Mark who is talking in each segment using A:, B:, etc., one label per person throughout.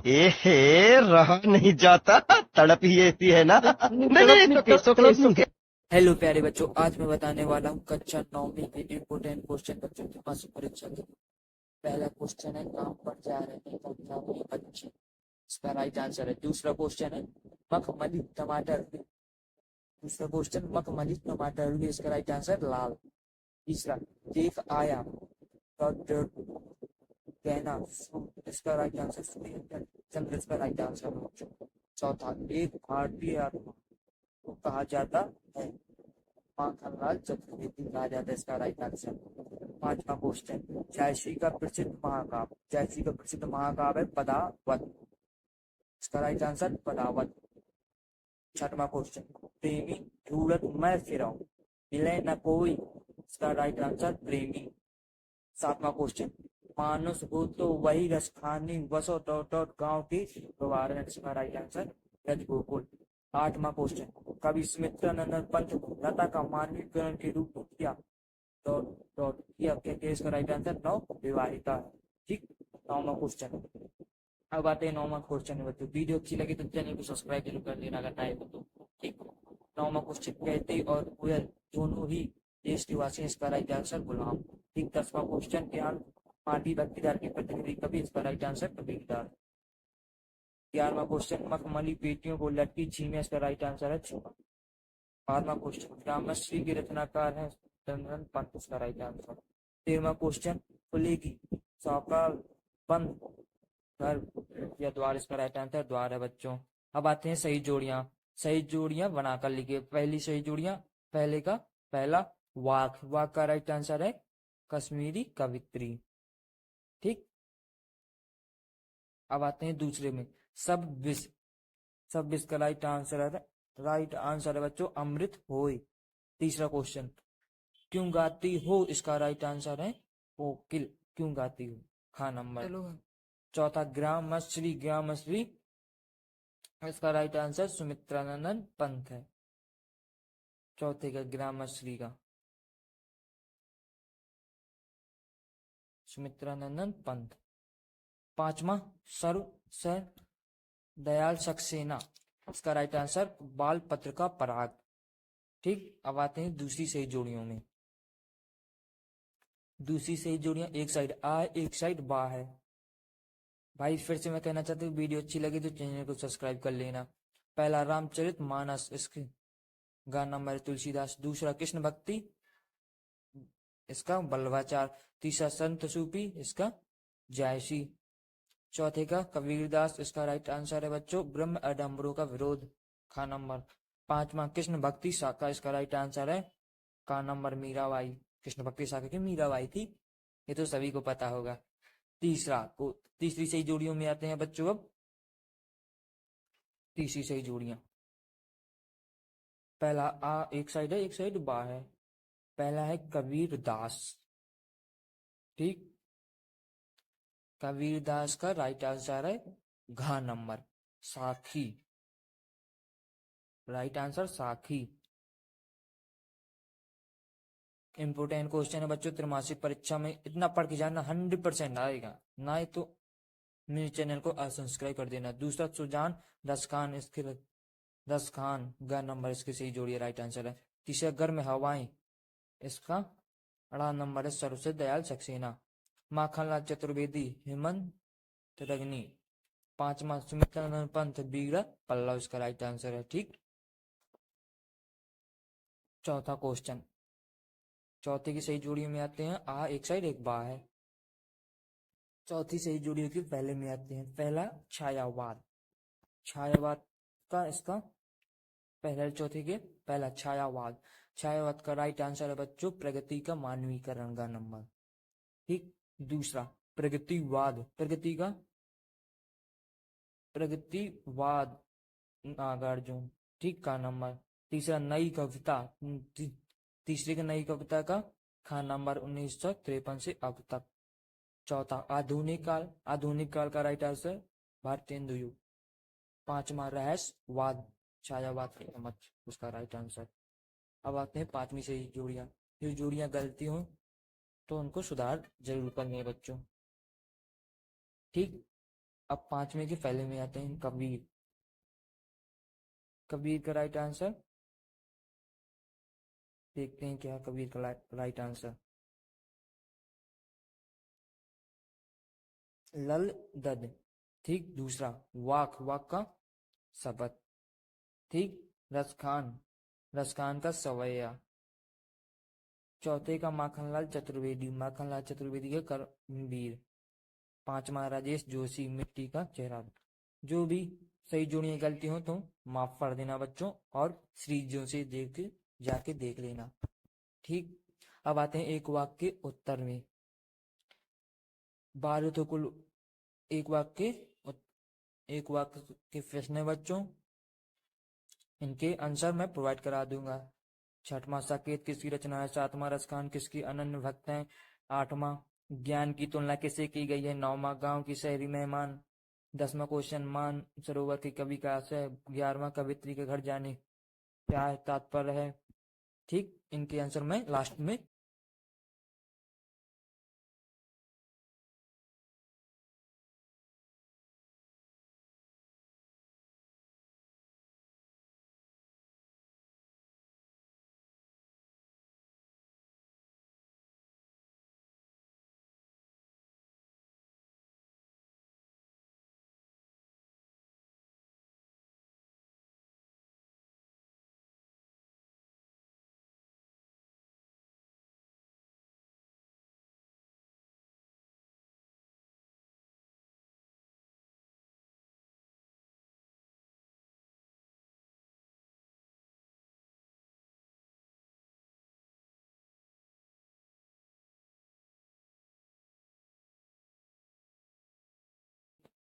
A: एहे रहा नहीं जाता, तड़प ही ऐसी है ना। नहीं नहीं नहीं, तड़प नहीं।
B: हेलो प्यारे बच्चों, आज मैं बताने वाला हूँ कक्षा 9वीं के इम्पोर्टेंट क्वेश्चन बच्चों की मासिक परीक्षा के। पहला क्वेश्चन है, काम पर जा रहे कक्षा में बच्चे, इसका राइट आंसर है। दूसरा क्वेश्चन है, मखमली टमाटर। दूसरा क्वेश्चन, मखमली टमाटर हुए, इसका राइट आंसर लाल। तीसरा, देख आया डॉट डॉट कहना, इसका राइट आंसर सूर्य चंद्र, इसका राइट आंसर है बच्चों। चौथा, एक भारतीय आत्मा को कहा जाता है, माखनलाल चतुर्वेदी कहा जाता है, इसका राइट आंसर। पांचवा क्वेश्चन, जयश्री का प्रसिद्ध महाकाव्य, जयश्री का प्रसिद्ध महाकाव्य है पदावत, इसका राइट आंसर पदावत। छठवां क्वेश्चन, प्रेमी ढूंढत मैं फिरा मिले न कोई, इसका राइट आंसर प्रेमी। सातवां क्वेश्चन, मानुष हो तो वही रस खानी बसो डॉट डॉट गाँव की गवार, इसका राइट आंसर रज गोकुल। आठवां क्वेश्चन, कवि सुमित्रानंद पंत को लता का मानवीकरण के रूप में किया डॉट डॉट किया, क्या इसका राइट आंसर नव विवाहिता है। ठीक। नौवां क्वेश्चन, अब आते हैं नौवां क्वेश्चन है बच्चों। वीडियो अच्छी लगी तो चैनल को सब्सक्राइब जरूर कर लेना अगर नए हो तो। ठीक। नौवां क्वेश्चन, कहते और कोयल दोनों ही देश निवासी, इसका राइट आंसर गुलाम। ठीक। 10वां क्वेश्चन, ज्ञान माटी भक्तिदार की प्रतिनिधि कवि, इसका राइट आंसर कबीरदास। 11वां क्वेश्चन, मखमली पेटियों को लटकी झीमे, इसका राइट आंसर है छुपा। 12वां क्वेश्चन, रामश्री के रचनाकार है चंद्रन पंत, इसका राइट आंसर। 13वां क्वेश्चन, खुलेगी सौकाल बंद घर या द्वार, इसका राइट आंसर द्वार है बच्चों। अब आते हैं सही जोड़ियां। सही जोड़ियां बनाकर लिखिए। पहली सही जोड़ियां, पहले का पहला, वाक, वाक का राइट आंसर है कश्मीरी कवित्री। ठीक। अब आते हैं दूसरे में, सब विष, सब विष का राइट आंसर है बच्चों अमृत होय। तीसरा क्वेश्चन, क्यों गाती हो, इसका राइट आंसर है कोकिल, क्यों गाती हो, खा नंबर। चौथा, ग्रामश्री, ग्रामश्री, इसका राइट आंसर सुमित्रानंद पंत है, चौथे का ग्रामश्री का सुमित्रानंद पंत। पांचवा, सर्व सर दयाल सक्सेना, इसका राइट आंसर बाल पत्र का पराग। ठीक। अब आते हैं दूसरी सही जोड़ियों में। दूसरी सही जोड़ियां, एक साइड आ एक साइड बा है। भाई फिर से मैं कहना चाहता हूँ, वीडियो अच्छी लगी तो चैनल को सब्सक्राइब कर लेना। पहला, रामचरित मानस, इसके गा नंबर है तुलसीदास। दूसरा, कृष्ण भक्ति, इसका बल्लभाचार। तीसरा, संत सूपी, इसका जायसी। चौथे का कबीरदास, इसका राइट आंसर है बच्चों ब्रह्म अडम्बरों का विरोध, खा नंबर। पांचवा, कृष्ण भक्ति शाखा, इसका राइट आंसर है का नंबर मीराबाई, कृष्ण भक्ति शाखा की मीराबाई थी, ये तो सभी को पता होगा। तीसरा को तीसरी सही जोड़ियों में आते हैं बच्चों। अब तीसरी सही जोड़ियां, पहला आ एक साइड है एक साइड बा है। पहला है कबीर दास। ठीक। कबीर दास का राइट आंसर है घा नंबर साखी, राइट आंसर साखी। इंपोर्टेंट क्वेश्चन है बच्चों, त्रैमासिक परीक्षा में इतना पढ़ के जाना 100% आएगा, ना तो मेरे चैनल को अनसब्सक्राइब कर देना। दूसरा, सुजान दस खान, इसके दस खान ग नंबर इसके सही जोड़िए, राइट आंसर है। तीसरा, गर्म हवाएं, इसका अड़ा नंबर है सर्वसे दयाल सक्सेना। माखनलाल चतुर्वेदी, हेमंत रगनी। पांचवा, सुमित्रानंद पंत, बीड़ा पल्लव, इसका राइट आंसर है। ठीक। चौथा क्वेश्चन, चौथे की सही जोड़ियों में आते हैं, आ एक साइड एक बा है। चौथी सही जोड़ियों के पहले में आते हैं। पहला, छायावाद, छायावाद का इसका पहला, चौथे के पहला, छायावाद। छायावाद का राइट आंसर है बच्चों प्रगति का मानवीकरण का नंबर। ठीक। दूसरा, प्रगतिवाद, प्रगतिवाद नागार्जुन, ठीक का नंबर। तीसरा, नई कविता, तीसरे का नई कविता का खा नंबर 1953 से अब तक। चौथा, आधुनिक काल का राइट आंसर भारतेंदु युग। पांचवा, रहस्यवाद, छायावाद के समझ, उसका राइट आंसर। अब आते हैं पांचवी सही जोड़ियां। जो जोड़ियां गलती हो तो उनको सुधार जरूर करनी है बच्चों। ठीक। अब पांचवें के पहले में आते हैं कबीर। कबीर का राइट आंसर देखते हैं क्या कबीर का राइट आंसर। लल दद, ठीक। दूसरा वाक, वाक का शपथ, ठीक। रसखान, रसखान का सवैया। चौथे का माखनलाल चतुर्वेदी, माखनलाल चतुर्वेदी का करमवीर। पांचवा राजेश जोशी, मिट्टी का चेहरा। जो भी सही जोड़ियां गलती हो तो माफ कर देना बच्चों, और सीरीजों से देख के जाके देख लेना, ठीक। अब आते हैं एक वाक्य के उत्तर में। 12 तो कुल एक वाक्य एक वाक्य के प्रश्न है बच्चों, इनके आंसर मैं प्रोवाइड करा दूंगा। छठवां साकेत किसकी रचना है। सातवां रसखान किसकी अनन्य भक्त हैं। आठवां ज्ञान की तुलना किससे की गई है। नौवां गांव की शहरी मेहमान। 10वां क्वेश्चन मान सरोवर के कवि का आशय। 11वां कवित्री के घर जाने क्या है तात्पर्य है, ठीक। इनके आंसर मैं लास्ट में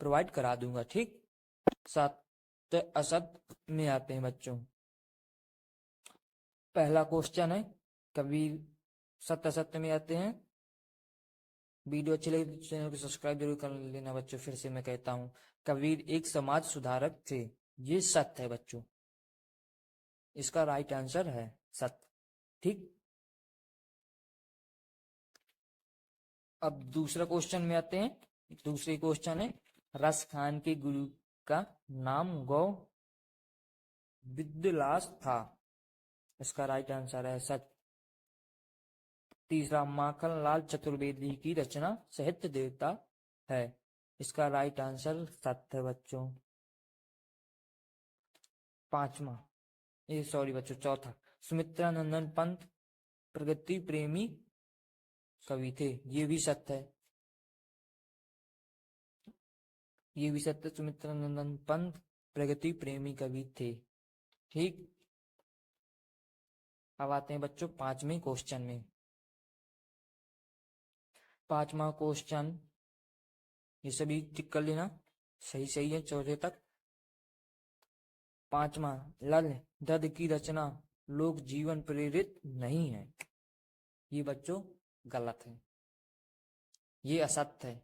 B: प्रोवाइड करा दूंगा, ठीक। सत्य असत्य में आते हैं बच्चों। पहला क्वेश्चन है कबीर, सत्य असत्य में आते हैं। वीडियो अच्छी लगी तो चैनल को सब्सक्राइब जरूर कर लेना बच्चों। फिर से मैं कहता हूँ, कबीर एक समाज सुधारक थे, ये सत्य है बच्चों। इसका राइट आंसर है सत्य, ठीक। अब दूसरा क्वेश्चन में आते हैं। दूसरी क्वेश्चन है रस खान के गुरु का नाम गौ विद्युलास था। इसका राइट आंसर है सत्य। तीसरा माखन लाल चतुर्वेदी की रचना साहित्य देवता है। इसका राइट आंसर सत्य है बच्चों। पांचवा, ये सॉरी बच्चों, चौथा सुमित्रा नंदन पंत प्रगति प्रेमी कवि थे, ये भी सत्य है। ये भी सत्य, सुमित्रा नंदन पंत प्रगति प्रेमी कवि थे, ठीक। अब आते हैं बच्चों पांचवें क्वेश्चन में। पांचवा क्वेश्चन ये सभी टिक कर लेना, सही सही है चौथे तक। पांचवा लल दद की रचना लोक जीवन प्रेरित नहीं है, ये बच्चों गलत है, ये असत्य है।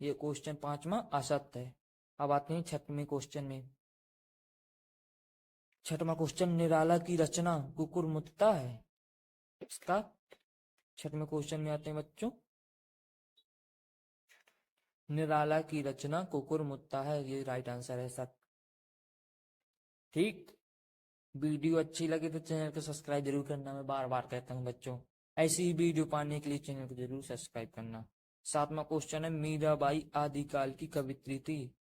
B: ये क्वेश्चन पांचवा असत्य है। अब आते हैं छठवें क्वेश्चन में। छठवां क्वेश्चन निराला की रचना कुकुर मुत्ता है। इसका छठवें क्वेश्चन में आते हैं बच्चों, निराला की रचना कुकुर मुत्ता है, ये राइट आंसर है सत्य, ठीक। वीडियो अच्छी लगे तो चैनल को सब्सक्राइब जरूर करना, मैं बार बार कहता हूँ बच्चों। ऐसी ही वीडियो पाने के लिए चैनल को जरूर सब्सक्राइब करना। सातवां क्वेश्चन है मीराबाई आदिकाल की कवित्री थी।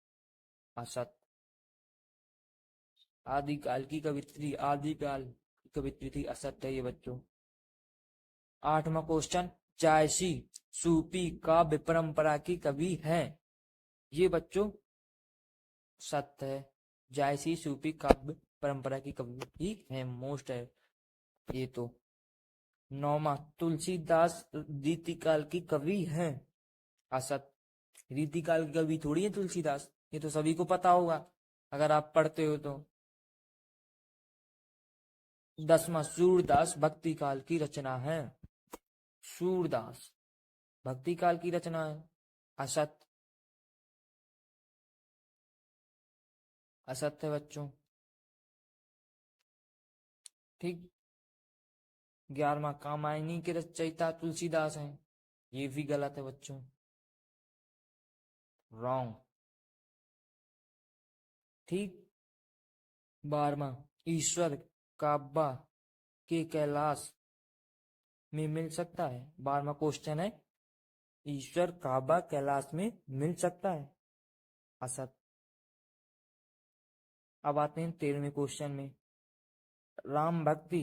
B: असत, आदिकाल की कवित्री, आदिकाल की कवित्री थी, असत्य है ये बच्चों। आठवां क्वेश्चन जायसी सूफी काव्य परंपरा की कवि है, ये बच्चों सत्य है। जायसी सूफी काव्य परंपरा की कवि ही है, मोस्ट है ये तो। नौमा तुलसीदास रीतिकाल की कवि हैं, असत। रीतिकाल की कवि थोड़ी है तुलसीदास, ये तो सभी को पता होगा अगर आप पढ़ते हो तो। 10वां सूरदास भक्ति काल की रचना है। सूरदास भक्ति काल की रचना है, असत, असत्य है बच्चों, ठीक। 11वां कामायनी के रचयिता तुलसीदास हैं, ये भी गलत है बच्चों। रॉन्ग। ठीक। 12वां, ईश्वर काबा के कैलाश में मिल सकता है। 12वां क्वेश्चन है, ईश्वर काबा कैलाश में मिल सकता है। असत। अब आते हैं 13वें क्वेश्चन में। राम भक्ति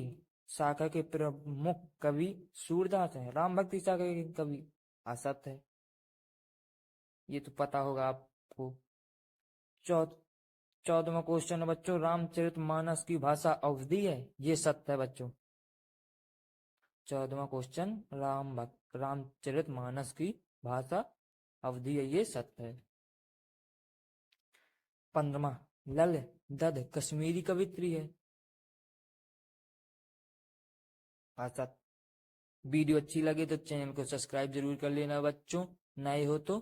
B: शाखा के प्रमुख कवि सूरदास है। राम भक्ति शाखा के कवि असत है, ये तो पता होगा आपको। 14वां क्वेश्चन है बच्चों, रामचरितमानस की भाषा अवधी है। ये सत्य है बच्चों। 14वां क्वेश्चन, रामचरितमानस की भाषा अवधी है, ये सत्य है। 15वां, लल दद कश्मीरी कवित्री है। असत। वीडियो अच्छी लगे तो चैनल को सब्सक्राइब जरूर कर लेना बच्चों, नए हो तो।